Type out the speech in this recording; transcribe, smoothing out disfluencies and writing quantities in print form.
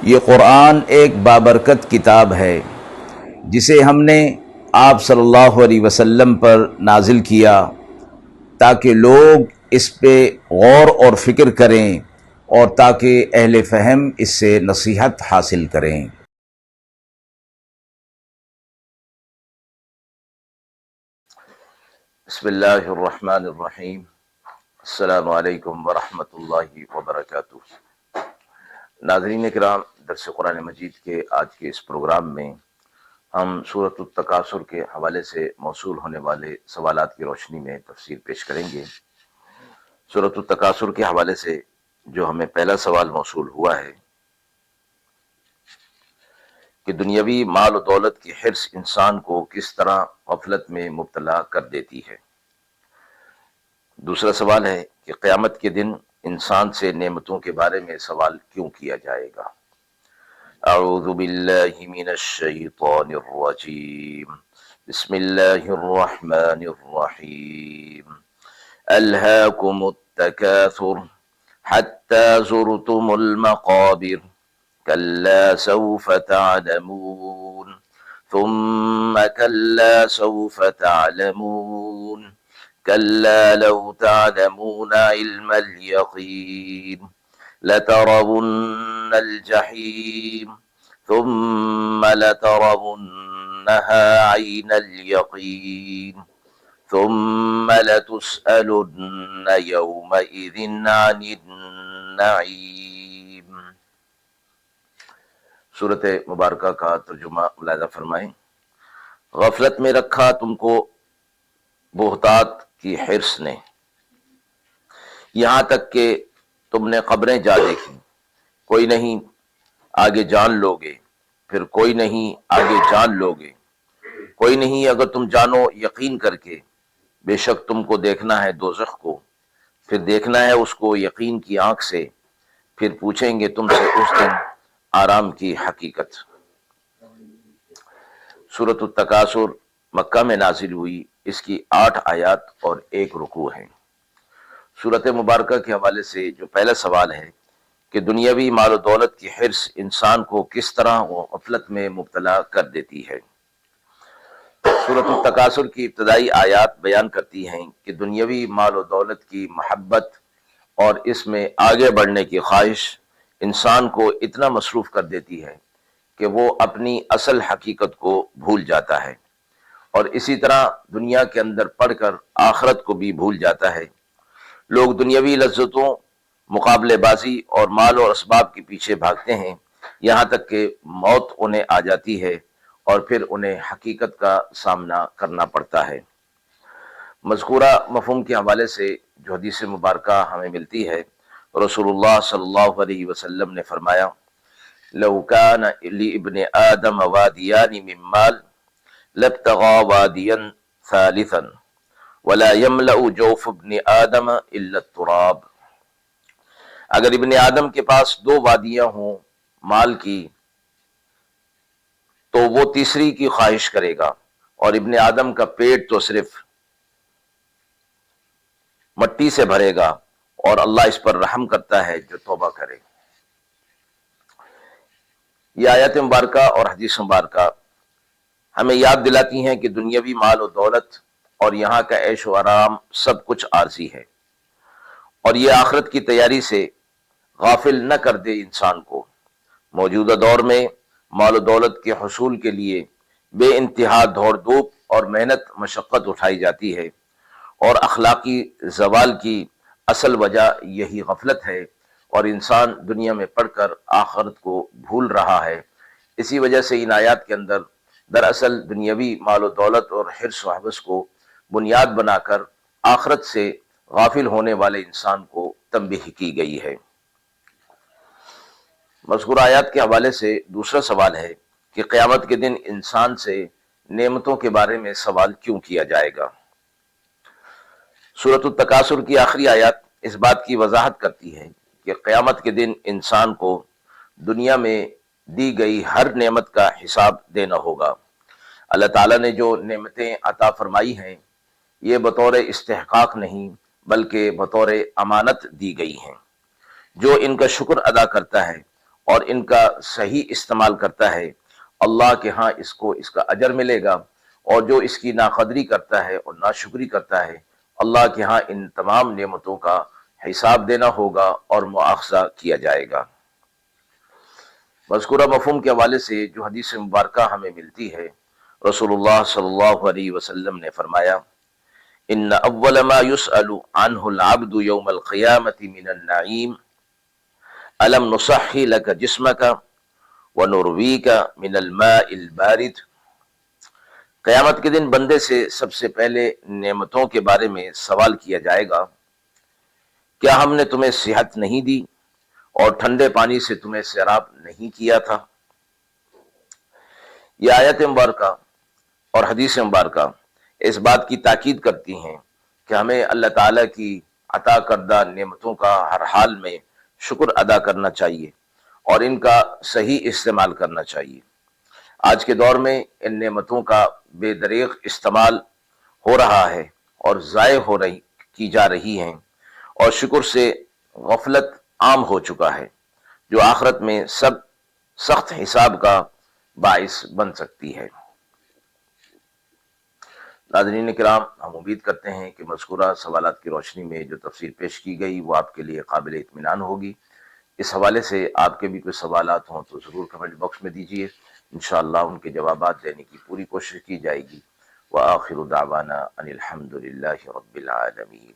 یہ قرآن ایک بابرکت کتاب ہے جسے ہم نے آپ صلی اللہ علیہ وسلم پر نازل کیا تاکہ لوگ اس پہ غور اور فکر کریں اور تاکہ اہل فہم اس سے نصیحت حاصل کریں۔ بسم اللہ الرحمن الرحیم۔ السلام علیکم ورحمۃ اللہ وبرکاتہ۔ ناظرین کرام، درس قرآن مجید کے آج کے اس پروگرام میں ہم سورۃ التکاثر کے حوالے سے موصول ہونے والے سوالات کی روشنی میں تفسیر پیش کریں گے۔ سورۃ التکاثر کے حوالے سے جو ہمیں پہلا سوال موصول ہوا ہے کہ دنیاوی مال و دولت کی حرص انسان کو کس طرح غفلت میں مبتلا کر دیتی ہے۔ دوسرا سوال ہے کہ قیامت کے دن انسان سے نعمتوں کے بارے میں سوال کیوں کیا جائے گا۔ اعوذ باللہ من الشیطان الرجیم، بسم اللہ الرحمن الرحیم۔ الہاکم التکاثر حتی زرتم المقابر کلا سوف تعلمون ثم کلا سوف تعلمون كلا لو تعلمون علم اليقين لترون الجحيم ثم لترونها عين اليقين ثم لتسألن يومئذ عن النعيم۔ سورۃ مبارکہ کا ترجمہ ملاحظہ فرمائیں۔ غفلت میں رکھا تم کو بہتات کی حرص نے، یہاں تک کہ تم نے قبریں جا دیکھی، کوئی نہیں آگے جان لوگے، پھر کوئی نہیں آگے جان لوگے، کوئی نہیں اگر تم جانو یقین کر کے، بے شک تم کو دیکھنا ہے دوزخ کو، پھر دیکھنا ہے اس کو یقین کی آنکھ سے، پھر پوچھیں گے تم سے اس دن آرام کی حقیقت۔ سورۃ التکاثر مکہ میں نازل ہوئی، اس کی 8 آیات اور 1 رکوع ہیں۔ سورۃ مبارکہ کے حوالے سے جو پہلا سوال ہے کہ دنیاوی مال و دولت کی حرص انسان کو کس طرح وہ غفلت میں مبتلا کر دیتی ہے۔ سورۃ التکاثر کی ابتدائی آیات بیان کرتی ہیں کہ دنیاوی مال و دولت کی محبت اور اس میں آگے بڑھنے کی خواہش انسان کو اتنا مصروف کر دیتی ہے کہ وہ اپنی اصل حقیقت کو بھول جاتا ہے، اور اسی طرح دنیا کے اندر پڑھ کر آخرت کو بھی بھول جاتا ہے۔ لوگ دنیاوی لذتوں، مقابلے بازی اور مال اور اسباب کے پیچھے بھاگتے ہیں، یہاں تک کہ موت انہیں آ جاتی ہے اور پھر انہیں حقیقت کا سامنا کرنا پڑتا ہے۔ مذکورہ مفہوم کے حوالے سے جو حدیث مبارکہ ہمیں ملتی ہے، رسول اللہ صلی اللہ علیہ وسلم نے فرمایا، لو کان لابن آدم وادیان من مال لابتغى واديا ثالثا ولا يملأ جوف ابن آدم الا التراب۔ اگر ابن آدم کے پاس 2 وادیاں ہوں مال کی تو وہ تیسری کی خواہش کرے گا، اور ابن آدم کا پیٹ تو صرف مٹی سے بھرے گا، اور اللہ اس پر رحم کرتا ہے جو توبہ کرے۔ یہ آیت مبارکہ اور حدیث مبارکہ ہمیں یاد دلاتی ہیں کہ دنیاوی مال و دولت اور یہاں کا عیش و آرام سب کچھ عارضی ہے، اور یہ آخرت کی تیاری سے غافل نہ کر دے انسان کو۔ موجودہ دور میں مال و دولت کے حصول کے لیے بے انتہا دوڑ دھوپ اور محنت مشقت اٹھائی جاتی ہے، اور اخلاقی زوال کی اصل وجہ یہی غفلت ہے، اور انسان دنیا میں پڑھ کر آخرت کو بھول رہا ہے۔ اسی وجہ سے ان آیات کے اندر دراصل دنیاوی مال و دولت اور حرص و حوث کو بنیاد بنا کر آخرت سے غافل ہونے والے انسان کو تنبیہ کی گئی ہے۔ مذکورہ آیات کے حوالے سے دوسرا سوال ہے کہ قیامت کے دن انسان سے نعمتوں کے بارے میں سوال کیوں کیا جائے گا۔ سورۃ التکاثر کی آخری آیات اس بات کی وضاحت کرتی ہے کہ قیامت کے دن انسان کو دنیا میں دی گئی ہر نعمت کا حساب دینا ہوگا۔ اللہ تعالیٰ نے جو نعمتیں عطا فرمائی ہیں یہ بطور استحقاق نہیں بلکہ بطور امانت دی گئی ہیں۔ جو ان کا شکر ادا کرتا ہے اور ان کا صحیح استعمال کرتا ہے، اللہ کے ہاں اس کو اس کا اجر ملے گا، اور جو اس کی ناقدری کرتا ہے اور ناشکری کرتا ہے، اللہ کے ہاں ان تمام نعمتوں کا حساب دینا ہوگا اور مواخذہ کیا جائے گا۔ مذکورہ مفہوم کے حوالے سے جو حدیث مبارکہ ہمیں ملتی ہے، رسول اللہ صلی اللہ علیہ وسلم نے فرمایا، ان اول ما يسأل عنه العبد يوم القيامة من النعيم الم نصحي لك جسمك ونرويك من الماء البارد۔ قیامت کے دن بندے سے سب سے پہلے نعمتوں کے بارے میں سوال کیا جائے گا، کیا ہم نے تمہیں صحت نہیں دی اور ٹھنڈے پانی سے تمہیں سیراب نہیں کیا تھا؟ یہ آیت مبارکہ اور حدیث مبارکہ اس بات کی تاکید کرتی ہیں کہ ہمیں اللہ تعالیٰ کی عطا کردہ نعمتوں کا ہر حال میں شکر ادا کرنا چاہیے اور ان کا صحیح استعمال کرنا چاہیے۔ آج کے دور میں ان نعمتوں کا بے دریغ استعمال ہو رہا ہے اور ضائع کی جا رہی ہیں، اور شکر سے غفلت عام ہو چکا ہے، جو آخرت میں سخت حساب کا باعث بن سکتی ہے۔ ناظرین کرام، ہم امید کرتے ہیں کہ مذکورہ سوالات کی روشنی میں جو تفسیر پیش کی گئی وہ آپ کے لیے قابل اطمینان ہوگی۔ اس حوالے سے آپ کے بھی کوئی سوالات ہوں تو ضرور کمنٹ باکس میں دیجیے، انشاءاللہ ان کے جوابات دینے کی پوری کوشش کی جائے گی۔ وآخر دعوانا ان الحمد للہ رب العالمین۔